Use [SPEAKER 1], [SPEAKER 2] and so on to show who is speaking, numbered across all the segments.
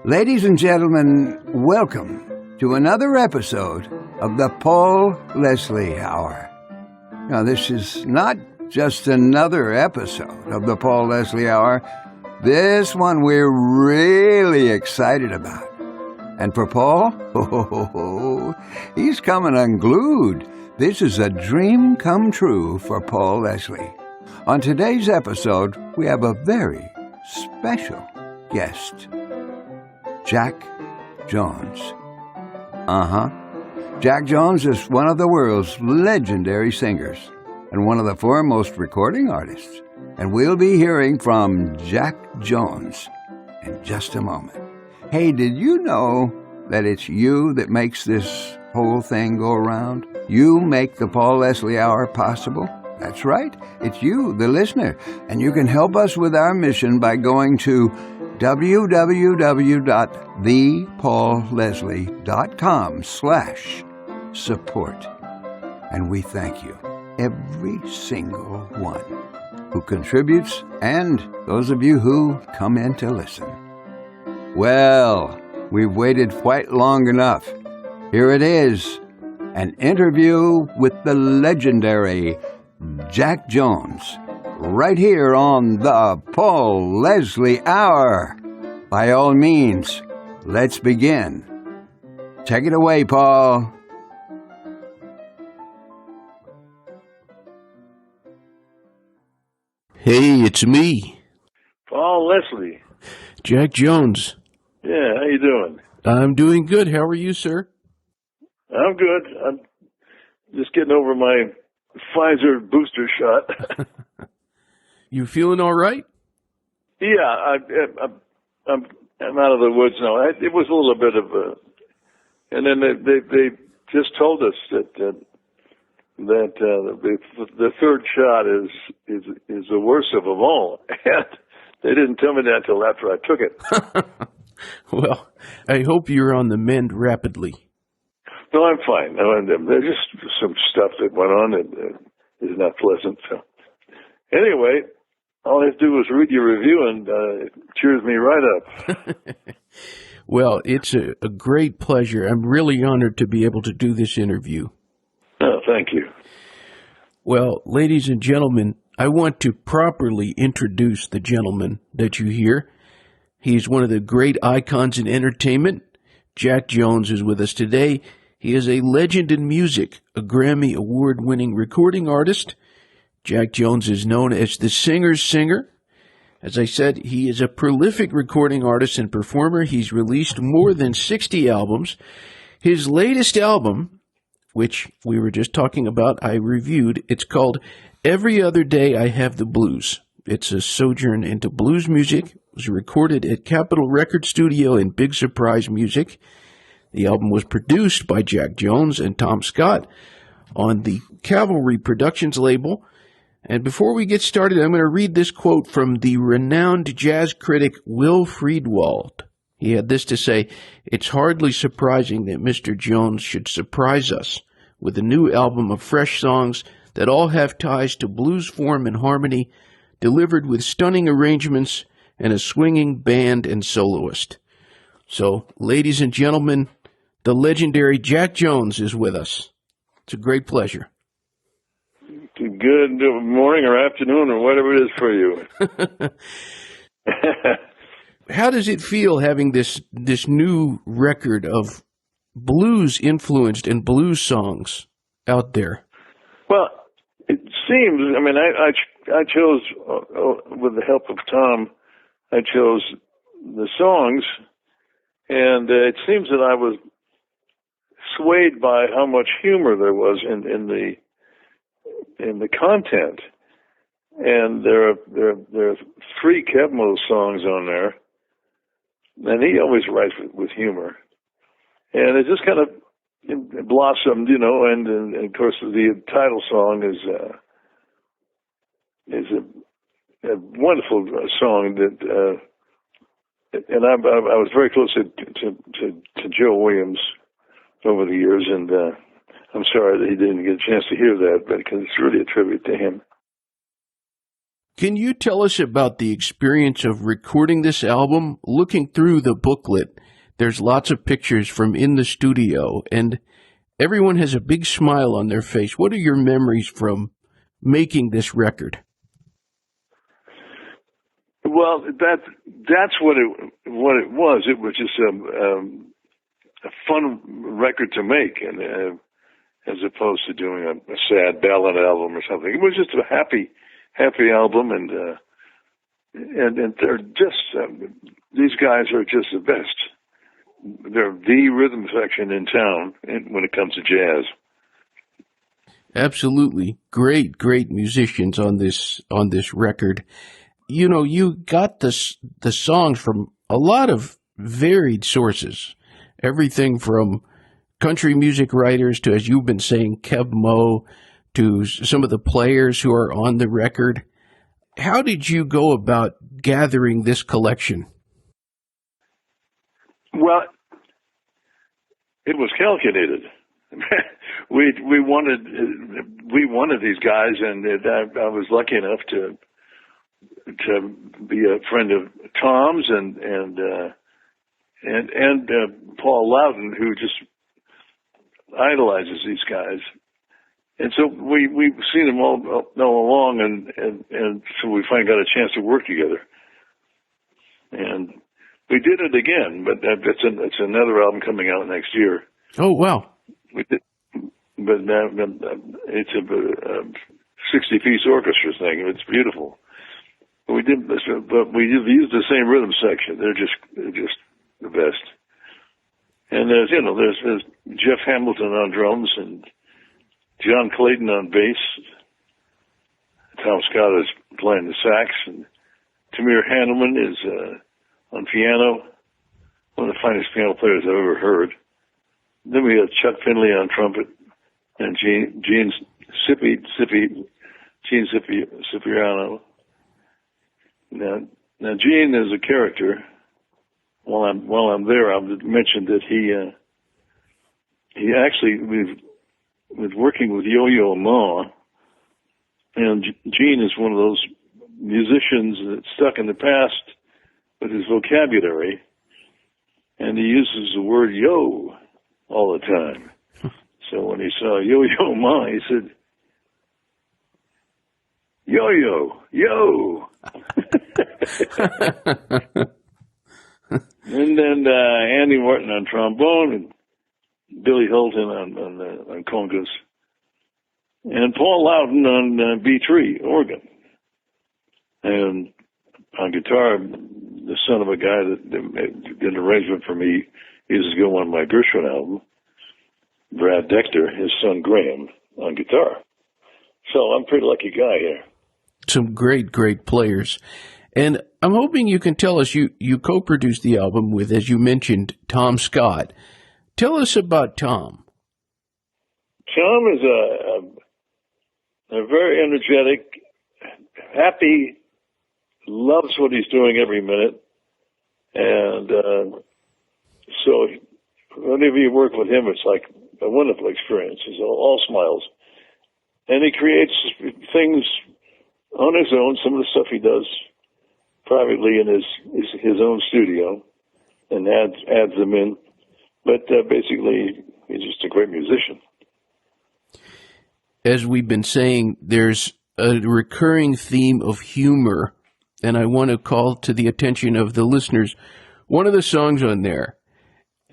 [SPEAKER 1] Ladies and gentlemen, welcome to another episode of the Paul Leslie Hour. Now, this is not just another episode of the Paul Leslie Hour. This one we're really excited about. And for Paul, he's coming unglued. This is a dream come true for Paul Leslie. On today's episode, we have a very special guest. Jack Jones. Jack Jones is one of the world's legendary singers and one of the foremost recording artists. And we'll be hearing from Jack Jones in just a moment. Hey, did you know that it's you that makes this whole thing go around? You make the Paul Leslie Hour possible? That's right. It's you, the listener. And you can help us with our mission by going to www.thepaulleslie.com/support. And we thank you, every single one who contributes and those of you who come in to listen. Well, we've waited quite long enough. Here it is, an interview with the legendary Jack Jones, right here on the Paul Leslie Hour. By all means, let's begin. Take it away, Paul.
[SPEAKER 2] Hey, it's me.
[SPEAKER 3] Paul Leslie.
[SPEAKER 2] Jack Jones.
[SPEAKER 3] Yeah, how you doing?
[SPEAKER 2] I'm doing good. How are you, sir?
[SPEAKER 3] I'm good. I'm just getting over my Pfizer booster shot.
[SPEAKER 2] You feeling all right?
[SPEAKER 3] Yeah, I'm out of the woods now. It was a little bit of a, and then they just told us that the third shot is the worst of them all. And they didn't tell me that until after I took it.
[SPEAKER 2] Well, I hope you're on the mend rapidly.
[SPEAKER 3] No, I'm fine. There's just some stuff that went on that is not pleasant. So, anyway, all I have to do is read your review, and it cheers me right up.
[SPEAKER 2] Well, it's a great pleasure. I'm really honored to be able to do this interview.
[SPEAKER 3] Oh, thank you.
[SPEAKER 2] Well, ladies and gentlemen, I want to properly introduce the gentleman that you hear. He's one of the great icons in entertainment. Jack Jones is with us today. He is a legend in music, a Grammy Award-winning recording artist. Jack Jones is known as the Singer's Singer. As I said, he is a prolific recording artist and performer. He's released more than 60 albums. His latest album, which we were just talking about, I reviewed, it's called Every Other Day I Have the Blues. It's a sojourn into blues music. It was recorded at Capitol Record Studio and Big Surprise Music. The album was produced by Jack Jones and Tom Scott on the Cavalry Productions label. And before we get started, I'm going to read this quote from the renowned jazz critic Will Friedwald. He had this to say: "It's hardly surprising that Mr. Jones should surprise us with a new album of fresh songs that all have ties to blues form and harmony, delivered with stunning arrangements and a swinging band and soloist." So, ladies and gentlemen, the legendary Jack Jones is with us. It's a great pleasure.
[SPEAKER 3] Good morning or afternoon or whatever it is for you.
[SPEAKER 2] How does it feel having this new record of blues-influenced and blues songs out there?
[SPEAKER 3] Well, it seems, I mean, I chose, with the help of Tom, I chose the songs, and it seems that I was swayed by how much humor there was in the content. And there are 3 Kevmo songs on there, and he always writes with humor. And it just kind of blossomed, you know. And of course, the title song is a wonderful song that. And I was very close to Joe Williams over the years, and I'm sorry that he didn't get a chance to hear that, but because it's really a tribute to him.
[SPEAKER 2] Can you tell us about the experience of recording this album? Looking through the booklet, there's lots of pictures from in the studio, and everyone has a big smile on their face. What are your memories from making this record?
[SPEAKER 3] Well, that's what it was. It was just a fun record to make, and as opposed to doing a sad ballad album or something. It was just a happy album, and they're just these guys are just the best. They're the rhythm section in town when it comes to jazz.
[SPEAKER 2] Absolutely. Great musicians on this record. You know, you got the songs from a lot of varied sources. Everything from country music writers to, as you've been saying, Keb Mo, to some of the players who are on the record. How did you go about gathering this collection?
[SPEAKER 3] Well, it was calculated. we wanted these guys, and I was lucky enough to be a friend of Tom's and Paul Loudon, who just idolizes these guys. And so we've seen them all along, and so we finally got a chance to work together. And we did it again, but it's another album coming out next year.
[SPEAKER 2] Oh, wow.
[SPEAKER 3] We did, but it's a 60-piece orchestra thing. It's beautiful. We did this, but we used the same rhythm section. They're just the best. And there's Jeff Hamilton on drums and John Clayton on bass. Tom Scott is playing the sax, and Tamir Handelman is on piano. One of the finest piano players I've ever heard. Then we have Chuck Finley on trumpet, and Gene Cipriano. Now Gene is a character. While I'm there, I'll mention that he actually was working with Yo-Yo Ma, and Gene is one of those musicians that's stuck in the past with his vocabulary, and he uses the word yo all the time. So when he saw Yo-Yo Ma, he said, "Yo-Yo, yo." And then Andy Martin on trombone, and Billy Holton on congas, and Paul Loudon on B3 organ, and on guitar, the son of a guy that did an arrangement for me years ago on my Gershwin album, Brad Decter, his son Graham on guitar. So I'm a pretty lucky guy here.
[SPEAKER 2] Some great players. And I'm hoping you can tell us, you co-produced the album with, as you mentioned, Tom Scott. Tell us about Tom.
[SPEAKER 3] Tom is a very energetic, happy, loves what he's doing every minute. And so whenever you work with him, it's like a wonderful experience. He's all smiles. And he creates things on his own, some of the stuff he does privately in his own studio, and adds them in. But basically, he's just a great musician.
[SPEAKER 2] As we've been saying, there's a recurring theme of humor, and I want to call to the attention of the listeners, one of the songs on there,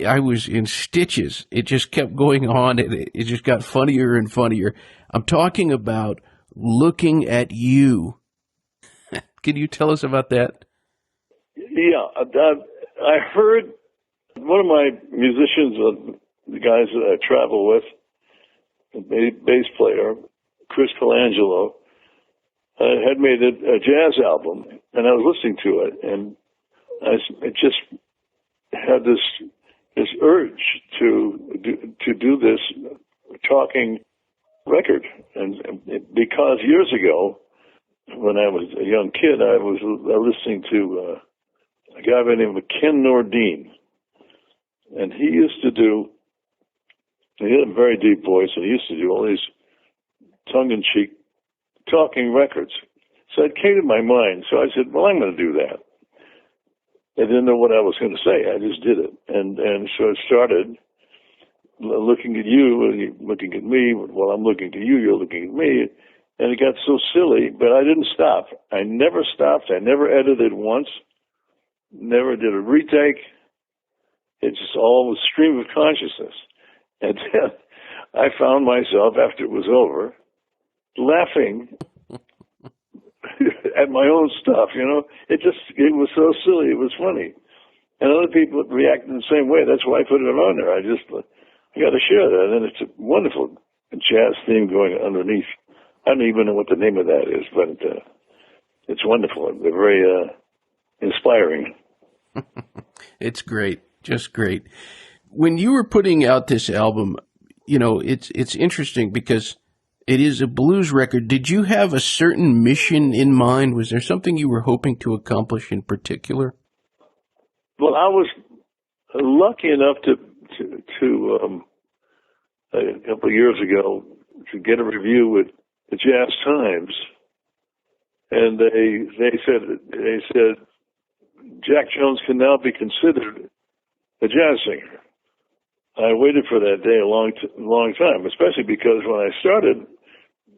[SPEAKER 2] I was in stitches. It just kept going on, and it just got funnier and funnier. I'm talking about Looking at You. Can you tell us about that?
[SPEAKER 3] Yeah, I heard one of my musicians, the guys that I travel with, the bass player, Chris Colangelo, had made a jazz album, and I was listening to it, and I just had this urge to do this talking record, and because years ago, when I was a young kid, I was listening to a guy by the name of Ken Nordine, and he had a very deep voice, and he used to do all these tongue-in-cheek talking records. So it came to my mind. So I said, well, I'm going to do that. I didn't know what I was going to say. I just did it. And so it started looking at you, and you looking at me. While I'm looking at you, you're looking at me. And it got so silly, but I didn't stop. I never stopped. I never edited once. Never did a retake. It's just all a stream of consciousness. And then I found myself, after it was over, laughing at my own stuff, you know. It was so silly. It was funny. And other people reacted the same way. That's why I put it on there. I got to share that. And it's a wonderful jazz theme going underneath. I don't even know what the name of that is, but it's wonderful. They're very inspiring.
[SPEAKER 2] It's great. Just great. When you were putting out this album, you know, it's interesting because it is a blues record. Did you have a certain mission in mind? Was there something you were hoping to accomplish in particular?
[SPEAKER 3] Well, I was lucky enough to a couple of years ago to get a review with the Jazz Times, and they said Jack Jones can now be considered a jazz singer. I waited for that day a long time, especially because when I started,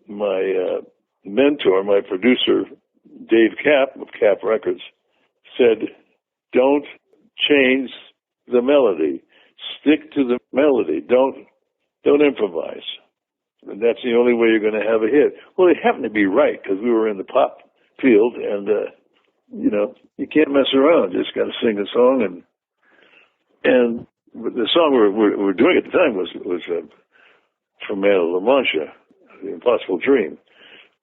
[SPEAKER 3] my mentor, my producer, Dave Kapp of Kapp Records, said, "Don't change the melody. Stick to the melody. Don't improvise. And that's the only way you're going to have a hit." Well, it happened to be right because we were in the pop field, and you know, you can't mess around. You just got to sing a song, and the song we were doing at the time was from Man of La Mancha, The Impossible Dream.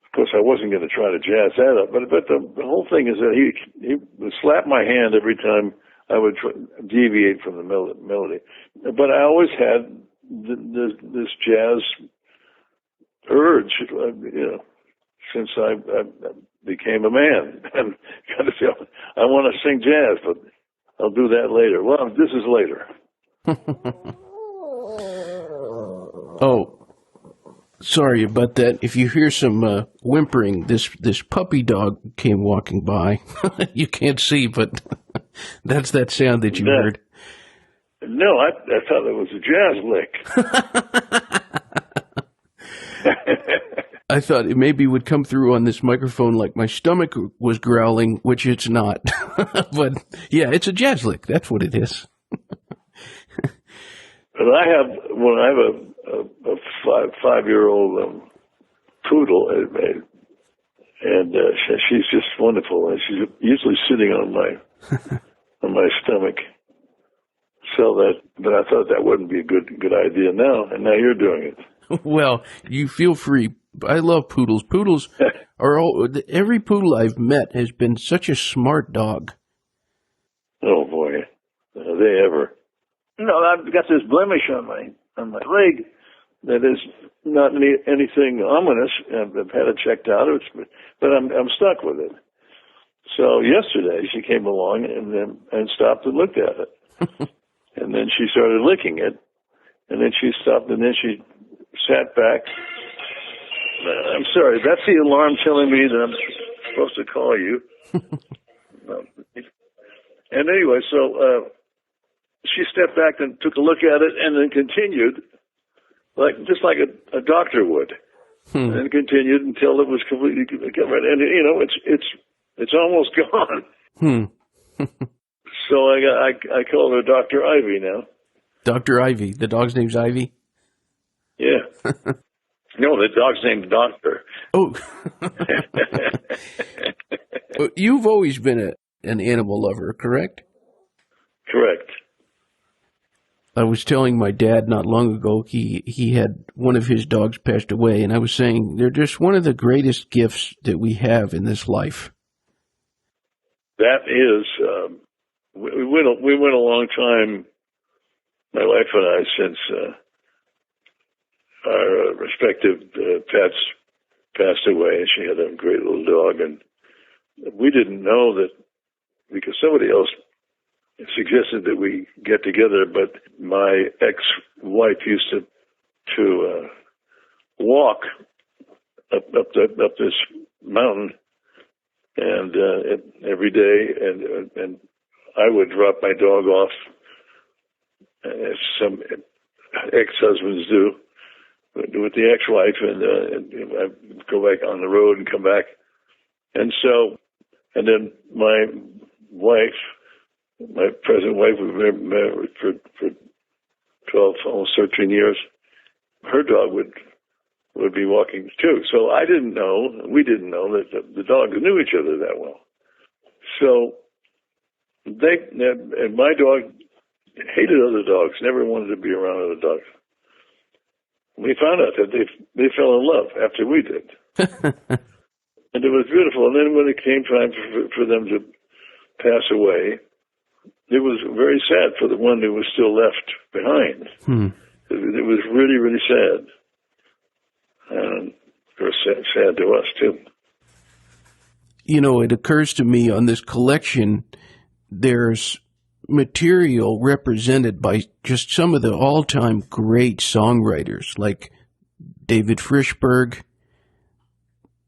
[SPEAKER 3] Of course, I wasn't going to try to jazz that up, but the whole thing is that he would slap my hand every time I would deviate from the melody. But I always had this jazz urge, you know, since I became a man. And kind of feel I want to sing jazz, but I'll do that later. Well, this is later.
[SPEAKER 2] Oh, sorry about that. If you hear some whimpering, this puppy dog came walking by. You can't see, but that's that sound that you heard.
[SPEAKER 3] No, I thought it was a jazz lick.
[SPEAKER 2] I thought it maybe would come through on this microphone like my stomach was growling, which it's not. But yeah, it's a jazz lick. That's what it is.
[SPEAKER 3] But I have a 5-year-old poodle, and she's just wonderful. And she's usually sitting on my stomach. But I thought that wouldn't be a good idea now, and now you're doing it.
[SPEAKER 2] Well, you feel free. I love poodles. Poodles every poodle I've met has been such a smart dog.
[SPEAKER 3] Oh boy, are they ever? No, I've got this blemish on my leg that is not anything ominous. I've had it checked out, but I'm stuck with it. So yesterday she came along and stopped and looked at it, and then she started licking it, and then she stopped, and then she sat back. I'm sorry, that's the alarm telling me that I'm supposed to call you. And anyway, so she stepped back and took a look at it, and then continued, just like a doctor would, and then continued until it was completely covered. And you know, it's almost gone. So I call her Dr. Ivy now. Dr.
[SPEAKER 2] Ivy. The dog's name's Ivy?
[SPEAKER 3] Yeah. No, the dog's named Doctor.
[SPEAKER 2] Oh. You've always been an animal lover, correct?
[SPEAKER 3] Correct.
[SPEAKER 2] I was telling my dad not long ago he had one of his dogs passed away, and I was saying they're just one of the greatest gifts that we have in this life.
[SPEAKER 3] That is, we went a long time, my wife and I, since our respective pets passed away. She had a great little dog, and we didn't know that because somebody else suggested that we get together, but my ex-wife used to walk up this mountain and every day, and I would drop my dog off, as some ex-husbands do, with the ex-wife, and I'd go back on the road and come back. And then my wife, my present wife, we've been married for 12, almost 13 years. Her dog would be walking too. So we didn't know that the dogs knew each other that well. So and my dog hated other dogs, never wanted to be around other dogs. We found out that they fell in love after we did. And it was beautiful. And then when it came time for them to pass away, it was very sad for the one who was still left behind. It was really, really sad. And of course, sad to us, too.
[SPEAKER 2] You know, it occurs to me on this collection, there's material represented by just some of the all-time great songwriters, like David Frishberg.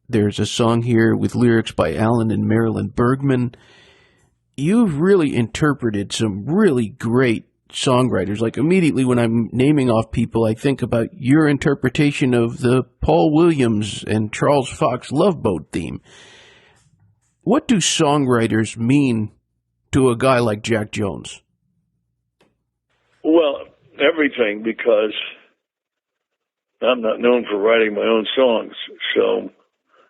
[SPEAKER 2] There's a song here with lyrics by Alan and Marilyn Bergman. You've really interpreted some really great songwriters. Like immediately when I'm naming off people, I think about your interpretation of the Paul Williams and Charles Fox Love Boat theme. What do songwriters mean to a guy like Jack Jones?
[SPEAKER 3] Well, everything, because I'm not known for writing my own songs, so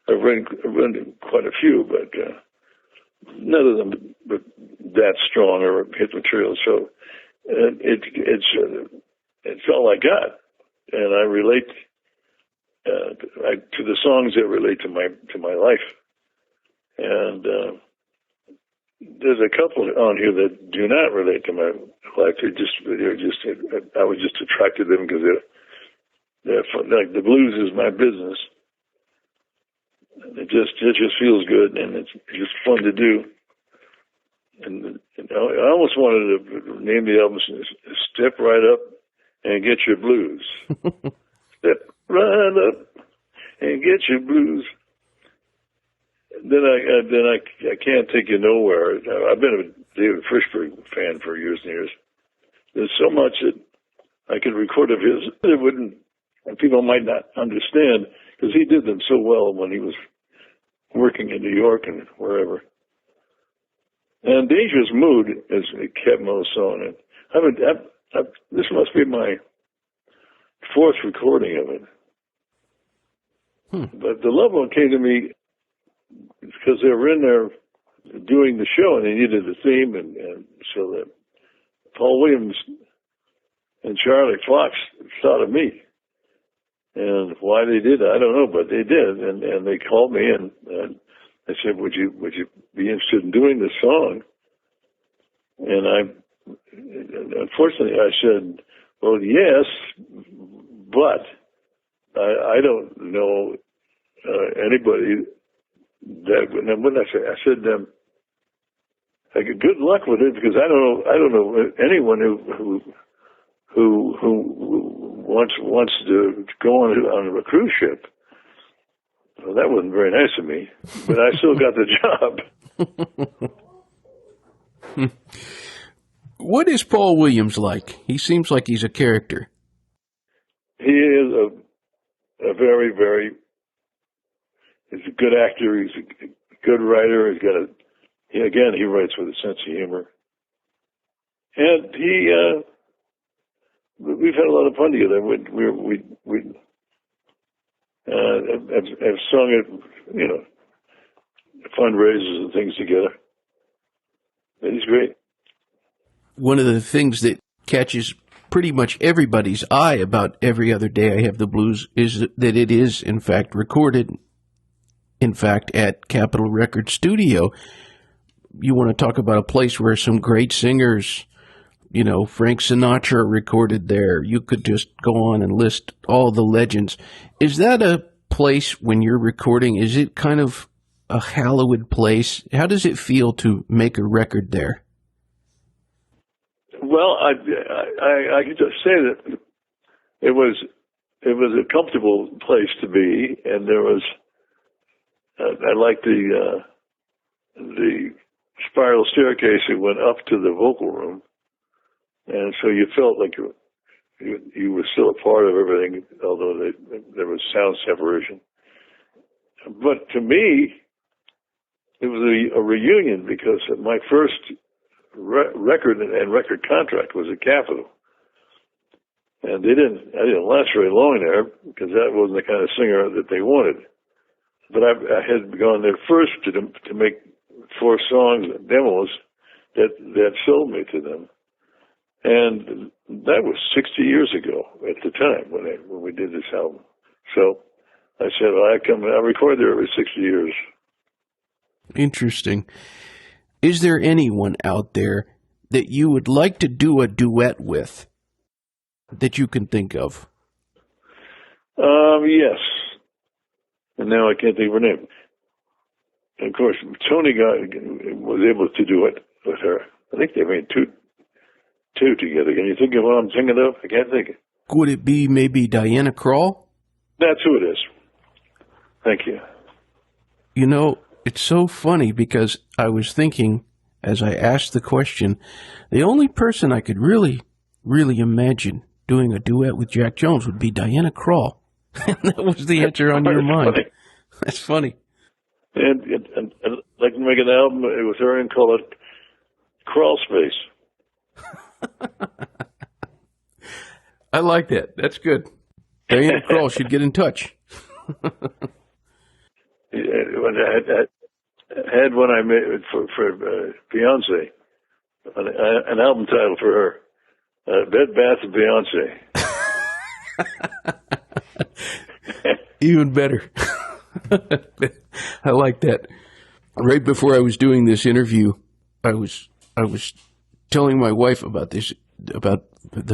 [SPEAKER 3] I've written quite a few, but none of them were that strong or hit material. So it's all I got, and I relate to the songs that relate to my life. And there's a couple on here that do not relate to my life. I was just attracted to them because they're fun. Like the blues is my business. It just feels good, and it's just fun to do. And I almost wanted to name the album "Step Right Up and Get Your Blues." Step right up and get your blues. Then I can't take you nowhere. I've been a David Frishberg fan for years and years. There's so much that I could record of his that people might not understand, because he did them so well when he was working in New York and wherever. And Dangerous Mood is a Kebmo song. And this must be my fourth recording of it. But the Love One came to me because they were in there doing the show, and they needed a theme, and so that Paul Williams and Charlie Fox thought of me. And why they did, I don't know, but they did, and they called me, and I said, "Would you be interested in doing this song?" And unfortunately, I said, "Well, yes, but I don't know anybody that." And what did I say? I said, "Good luck with it, because I don't know anyone who wants to go on a cruise ship." Well, that wasn't very nice of me, but I still got the job.
[SPEAKER 2] What is Paul Williams like? He seems like he's a character.
[SPEAKER 3] He is a very, very. He's a good actor. He's a good writer. He writes with a sense of humor, and we've had a lot of fun together. I've sung at fundraisers and things together. And he's great.
[SPEAKER 2] One of the things that catches pretty much everybody's eye about Every Other Day I Have the Blues is that it is, in fact, recorded, at Capitol Record Studio. You want to talk about a place where some great singers, Frank Sinatra recorded there. You could just go on and list all the legends. Is that a place when you're recording? Is it kind of a hallowed place? How does it feel to make a record there?
[SPEAKER 3] Well, I can just say that it was a comfortable place to be, and there was I liked the the spiral staircase that went up to the vocal room, and so you felt like you were still a part of everything, although there was sound separation. But to me, it was a reunion because my first record and record contract was at Capitol. And I didn't last very long there because that wasn't the kind of singer that they wanted. But I had gone there first to make 4 songs, demos that sold me to them. And that was 60 years ago at the time when we did this album. So I said, well, I record there every 60 years.
[SPEAKER 2] Interesting. Is there anyone out there that you would like to do a duet with that you can think of?
[SPEAKER 3] Yes. And now I can't think of her name. And of course, Tony was able to do it with her. I think they made two together. Can you think of what I'm thinking of? I can't think.
[SPEAKER 2] Would it be maybe Diana Krall?
[SPEAKER 3] That's who it is. Thank you.
[SPEAKER 2] You know, it's so funny because I was thinking, as I asked the question, the only person I could really, really imagine doing a duet with Jack Jones would be Diana Krall. And that was the answer on your mind.
[SPEAKER 3] Funny.
[SPEAKER 2] That's funny.
[SPEAKER 3] And I'd like to make an album with her and call it Crawl Space.
[SPEAKER 2] I like that. That's good. Diana Krall should get in touch.
[SPEAKER 3] I had one I made for Beyonce, an album title for her, Bed Bath and Beyonce.
[SPEAKER 2] Even better. I like that. Right before I was doing this interview, I was telling my wife about the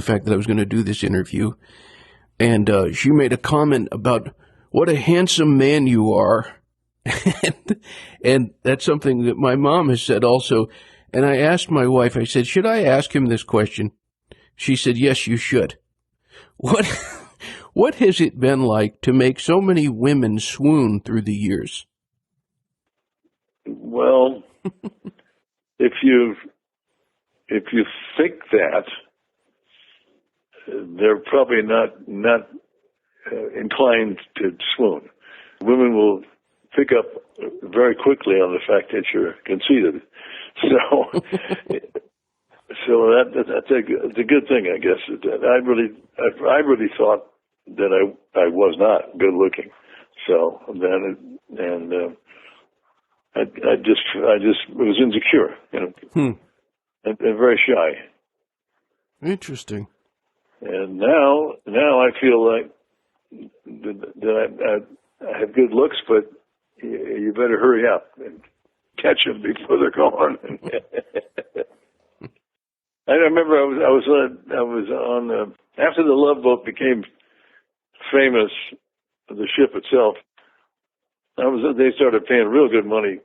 [SPEAKER 2] fact that I was going to do this interview, and she made a comment about what a handsome man you are. And that's something that my mom has said also. And I asked my wife, I said, should I ask him this question? She said, yes, you should. What has it been like to make so many women swoon through the years?
[SPEAKER 3] Well, if you think that, they're probably not inclined to swoon. Women will pick up very quickly on the fact that you're conceited. So that's a good thing, I guess. I really thought that I was not good looking. So then I just was insecure, and very shy.
[SPEAKER 2] Interesting.
[SPEAKER 3] And now I feel like that I have good looks, but you better hurry up and catch them before they're gone. I remember I was on after the Love Boat became famous, the ship itself. They started paying real good money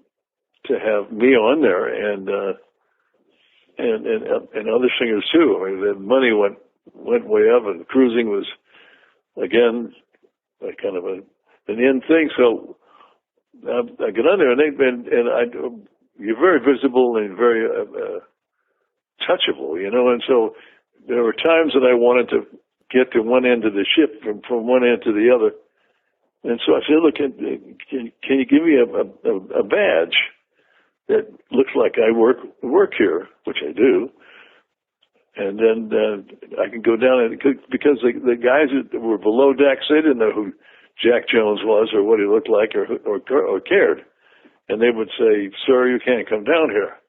[SPEAKER 3] to have me on there, and other singers too. I mean, the money went way up, and cruising was again like kind of an in thing. So I get on there, and you're very visible and very touchable, and so there were times that I wanted to get to one end of the ship from one end to the other, and so I said, "Look, can you give me a badge that looks like I work here, which I do, and then I can go down and because the guys that were below decks, they didn't know who Jack Jones was or what he looked like or cared, and they would say, 'Sir, you can't come down here.'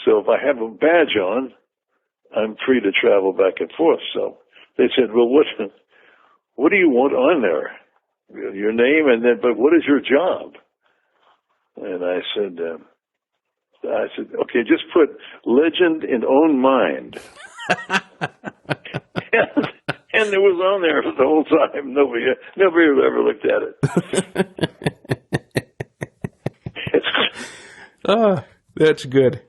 [SPEAKER 3] So if I have a badge on, I'm free to travel back and forth." So they said, "Well, what do you want on there? Your name, but what is your job?" And I said, "Okay, just put legend in own mind." And it was on there the whole time. Nobody ever looked at it.
[SPEAKER 2] That's good.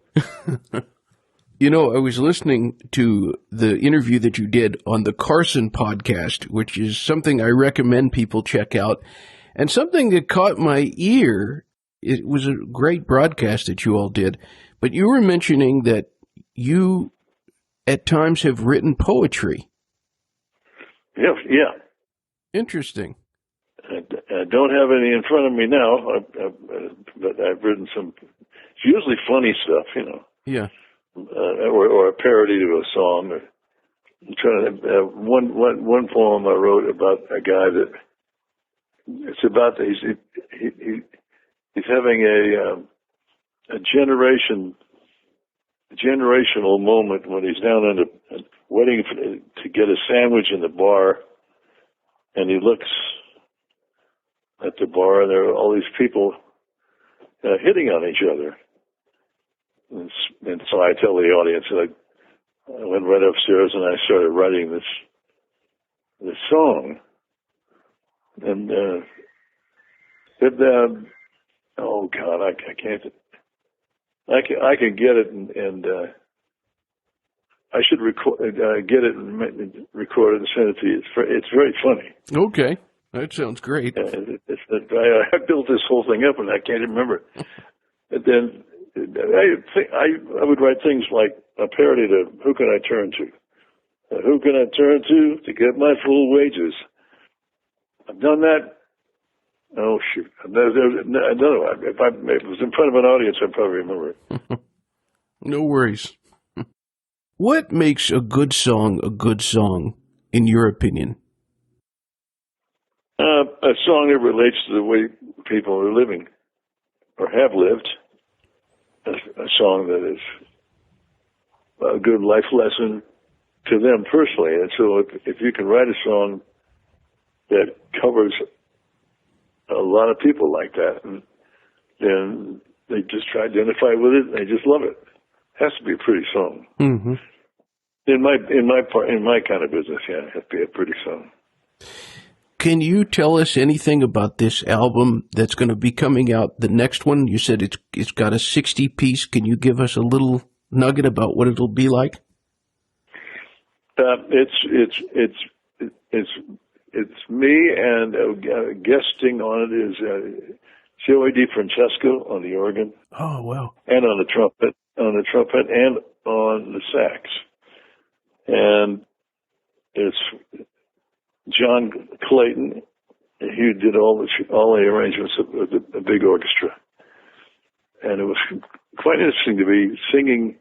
[SPEAKER 2] I was listening to the interview that you did on the Carson podcast, which is something I recommend people check out. And something that caught my ear it was a great broadcast that you all did. But you were mentioning that you, at times, have written poetry.
[SPEAKER 3] Yeah.
[SPEAKER 2] Interesting.
[SPEAKER 3] I don't have any in front of me now, but I've written some. It's usually funny stuff,
[SPEAKER 2] Yeah.
[SPEAKER 3] Or a parody to a song. I'm trying to have one poem I wrote about a guy that it's about he's having a generational moment when he's down in waiting to get a sandwich in the bar, and he looks at the bar, and there are all these people hitting on each other. And so I tell the audience that I went right upstairs and I started writing this song. And oh God, I can't. I can get it and I should get it and record it and send it to you. It's very funny.
[SPEAKER 2] Okay, that sounds great.
[SPEAKER 3] I built this whole thing up and I can't remember. And then I would write things like a parody to "Who Can I Turn To?" Who can I turn to get my full wages? I've done that. Oh shoot! I don't know. If it was in front of an audience, I'd probably remember it.
[SPEAKER 2] No worries. What makes a good song, in your opinion?
[SPEAKER 3] A song that relates to the way people are living or have lived. A song that is a good life lesson to them personally. And so if you can write a song that covers a lot of people like that, then they just try to identify with it and they just love it. It has to be a pretty song.
[SPEAKER 2] Mm-hmm.
[SPEAKER 3] In my kind of business, yeah, it has to be a pretty song.
[SPEAKER 2] Can you tell us anything about this album that's going to be coming out? The next one, you said it's got a 60-piece. Can you give us a little nugget about what it'll be like?
[SPEAKER 3] It's me, and guesting on it is Joey DeFrancesco on the organ.
[SPEAKER 2] Oh wow!
[SPEAKER 3] And on the trumpet, and on the sax, and it's John Clayton. He did all the arrangements of the big orchestra, and it was quite interesting to be singing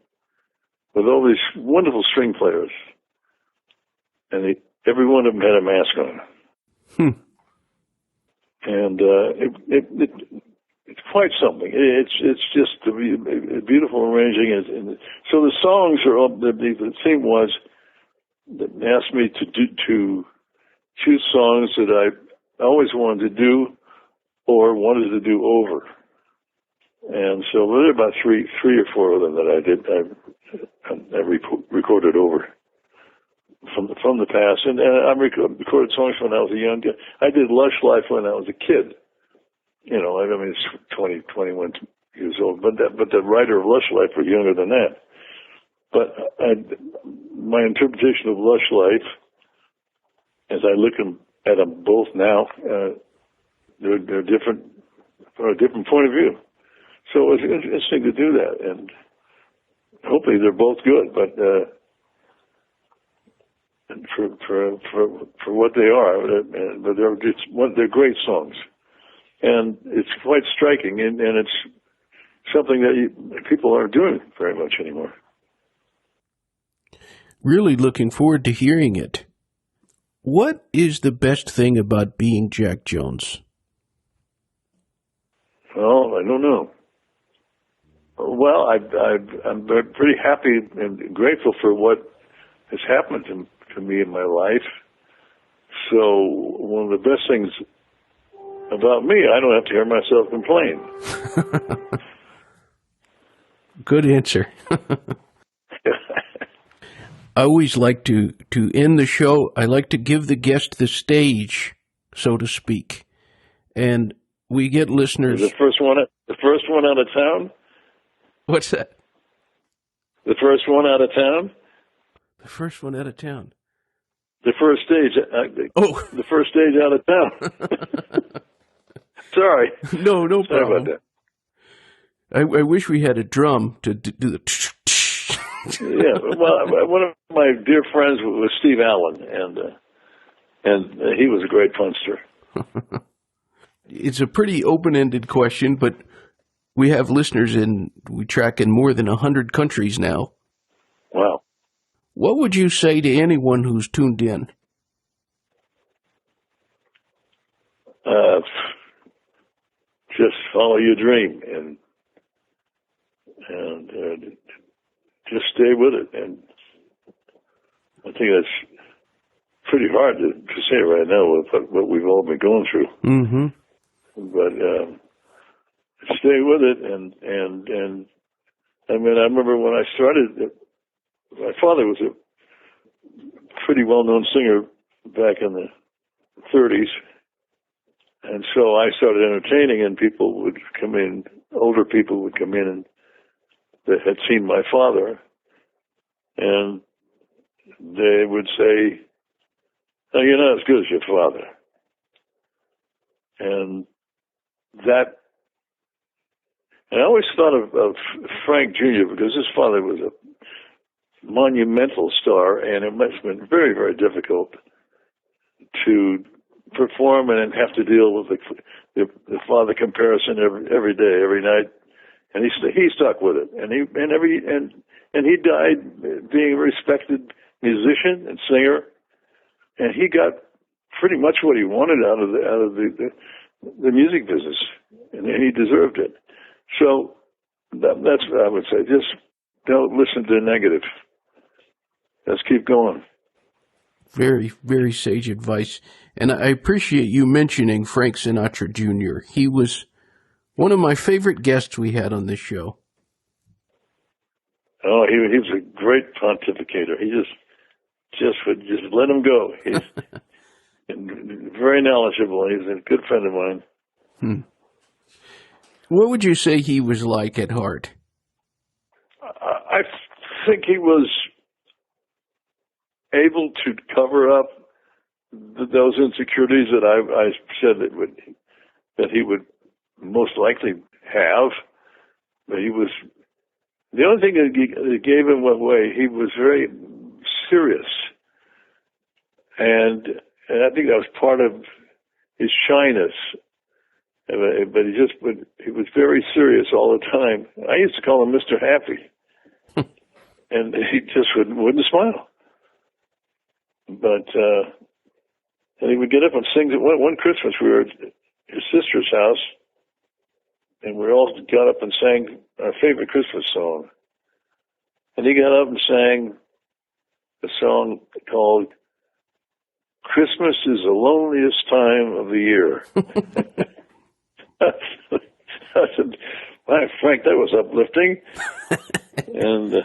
[SPEAKER 3] with all these wonderful string players, and every one of them had a mask on. And it's quite something. It's just a beautiful arranging. And so the songs are all, the theme was that asked me to choose songs that I always wanted to do or wanted to do over. And so there are about three or four of them that I recorded over from the past. And I recorded songs when I was a young kid. I did Lush Life when I was a kid. I mean, it's 21 years old. But the writer of Lush Life was younger than that. But my interpretation of Lush Life, as I look at them both now, they're different from a different point of view. So it's interesting to do that, and hopefully they're both good. But for what they are, but they're great songs, and it's quite striking, and it's something that people aren't doing very much anymore.
[SPEAKER 2] Really looking forward to hearing it. What is the best thing about being Jack Jones?
[SPEAKER 3] Well, I don't know. Well, I'm pretty happy and grateful for what has happened to me in my life. So one of the best things about me, I don't have to hear myself complain.
[SPEAKER 2] Good answer. I always like to end the show. I like to give the guest the stage, so to speak. And we get listeners.
[SPEAKER 3] The first one out of town?
[SPEAKER 2] What's that?
[SPEAKER 3] The first one out of town?
[SPEAKER 2] The first one out of town.
[SPEAKER 3] The first stage. The first stage out of town. Sorry.
[SPEAKER 2] No
[SPEAKER 3] Sorry
[SPEAKER 2] problem.
[SPEAKER 3] about that.
[SPEAKER 2] I wish we had a drum to do the.
[SPEAKER 3] Yeah, well, one of my dear friends was Steve Allen, and he was a great punster.
[SPEAKER 2] It's a pretty open-ended question, but we have listeners we track in more than 100 countries now.
[SPEAKER 3] Wow.
[SPEAKER 2] What would you say to anyone who's tuned in?
[SPEAKER 3] Just follow your dream and just stay with it. And I think that's pretty hard to say right now with what we've all been going through.
[SPEAKER 2] Mm-hmm.
[SPEAKER 3] But stay with it, and I mean, I remember when I started. My father was a pretty well-known singer back in the 30s, and so I started entertaining, and people would come in. Older people would come in and that had seen my father, and they would say, "Oh, you're not as good as your father," and that. And I always thought of Frank Jr. because his father was a monumental star, and it must have been very, very difficult to perform and have to deal with the father comparison every day, every night. And he stuck with it, and he died being a respected musician and singer, and he got pretty much what he wanted out of the music business, and he deserved it. So that's what I would say. Just don't listen to the negative. Let's keep going.
[SPEAKER 2] Very, very sage advice. And I appreciate you mentioning Frank Sinatra Jr. He was one of my favorite guests we had on this show.
[SPEAKER 3] Oh, he was a great pontificator. He just let him go. He's very knowledgeable. He's a good friend of mine.
[SPEAKER 2] What would you say he was like at heart?
[SPEAKER 3] I think he was able to cover up those insecurities that I said that he would most likely have. But he was the only thing that gave him away. He was very serious, and I think that was part of his shyness. But he was very serious all the time. I used to call him Mr. Happy, and he just wouldn't smile. But and he would get up and sing. One Christmas, we were at his sister's house, and we all got up and sang our favorite Christmas song. And he got up and sang a song called "Christmas is the Loneliest Time of the Year." I said, "My Frank, that was uplifting," and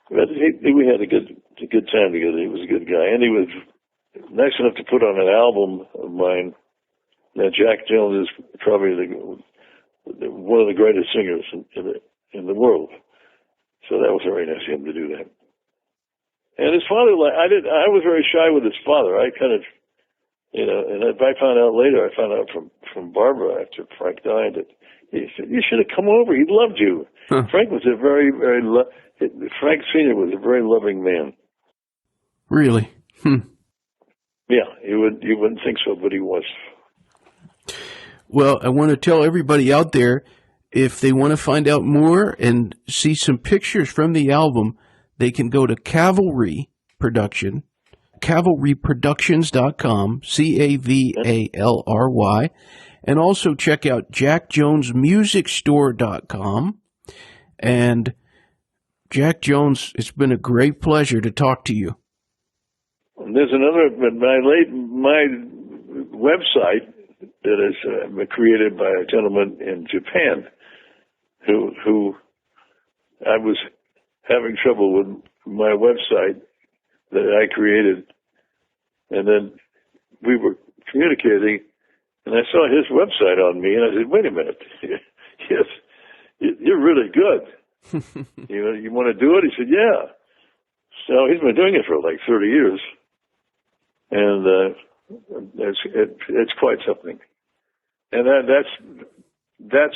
[SPEAKER 3] but we had a good time together. He was a good guy, and he was nice enough to put on an album of mine. Now, Jack Jones is probably one of the greatest singers in the world, so that was very nice of him to do that. And his father, I was very shy with his father. I kind of. And I found out later, from Barbara after Frank died, that he said, "You should have come over. He loved you." Huh. Frank was Frank Sr. was a very loving man.
[SPEAKER 2] Really?
[SPEAKER 3] Yeah, you wouldn't think so, but he was.
[SPEAKER 2] Well, I want to tell everybody out there, if they want to find out more and see some pictures from the album, they can go to Cavalry Production. CavalryProductions.com, CAVALRY, and also check out JackJonesMusicStore.com. And Jack Jones, it's been a great pleasure to talk to you.
[SPEAKER 3] There's another, my website that is created by a gentleman in Japan who I was having trouble with my website that I created, and then we were communicating, and I saw his website on me, and I said, "Wait a minute, yes, you're really good. You want to do it?" He said, "Yeah." So he's been doing it for like 30 years, and it's quite something. And that's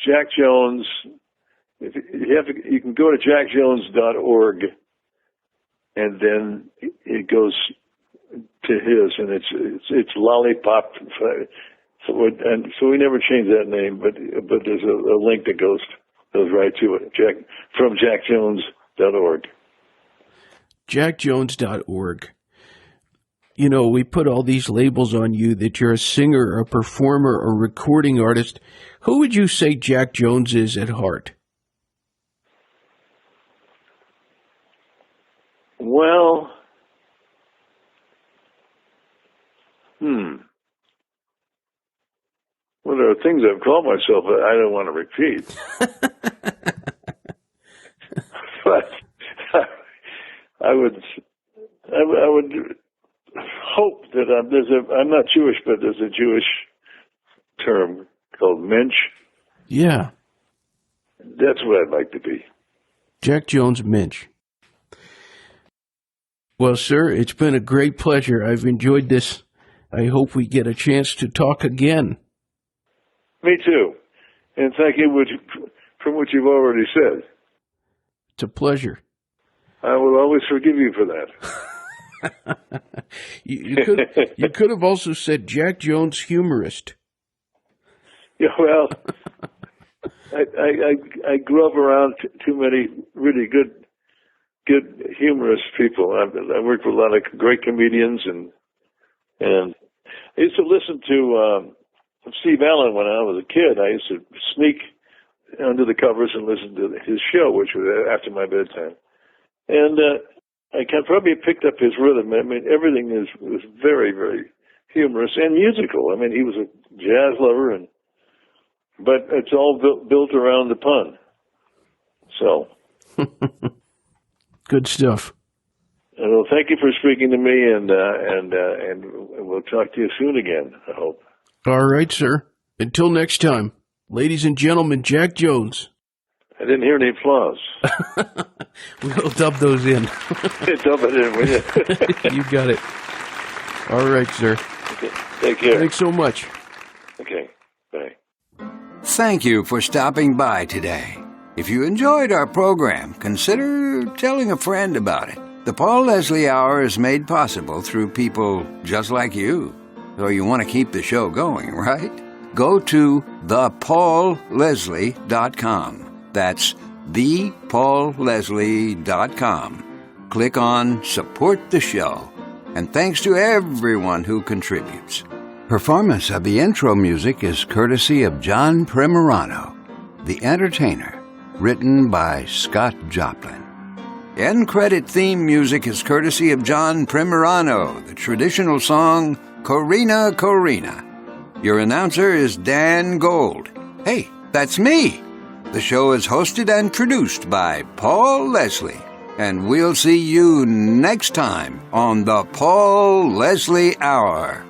[SPEAKER 3] Jack Jones. You can go to jackjones.org, and then it goes to his, and it's Lollipop. So we never changed that name, but there's a link that goes right to it. From jackjones.org.
[SPEAKER 2] jackjones.org. You know, we put all these labels on you that you're a singer, a performer, a recording artist. Who would you say Jack Jones is at heart?
[SPEAKER 3] Well, well, there are things I've called myself that I don't want to repeat. But I would hope that I'm not Jewish, but there's a Jewish term called mensch.
[SPEAKER 2] Yeah.
[SPEAKER 3] That's what I'd like to be.
[SPEAKER 2] Jack Jones Mensch. Well, sir, it's been a great pleasure. I've enjoyed this. I hope we get a chance to talk again.
[SPEAKER 3] Me too. And thank you for what you've already said.
[SPEAKER 2] It's a pleasure.
[SPEAKER 3] I will always forgive you for that.
[SPEAKER 2] You could have also said Jack Jones humorist.
[SPEAKER 3] Yeah, well, I grew up around too many really good humorous people. I worked with a lot of great comedians, and I used to listen to Steve Allen when I was a kid. I used to sneak under the covers and listen to his show, which was after my bedtime. And I can probably picked up his rhythm. I mean, everything was very, very humorous and musical. I mean, he was a jazz lover, but it's all built around the pun. So.
[SPEAKER 2] Good stuff.
[SPEAKER 3] Well, thank you for speaking to me, and we'll talk to you soon again, I hope.
[SPEAKER 2] All right, sir. Until next time, ladies and gentlemen, Jack Jones.
[SPEAKER 3] I didn't hear any applause.
[SPEAKER 2] We'll dub those in.
[SPEAKER 3] Dub it in, will you?
[SPEAKER 2] You got it. All right, sir.
[SPEAKER 3] Okay. Take care.
[SPEAKER 2] Thanks so much.
[SPEAKER 3] Okay. Bye.
[SPEAKER 1] Thank you for stopping by today. If you enjoyed our program, consider telling a friend about it. The Paul Leslie Hour is made possible through people just like you. So you want to keep the show going, right? Go to thepaulleslie.com. That's thepaulleslie.com. Click on Support the Show. And thanks to everyone who contributes. Performance of the intro music is courtesy of John Primorano, the entertainer. Written by Scott Joplin. End credit theme music is courtesy of John Primorano, the traditional song Corina Corina. Your announcer is Dan Gold. Hey, that's me. The show is hosted and produced by Paul Leslie. And we'll see you next time on the Paul Leslie Hour.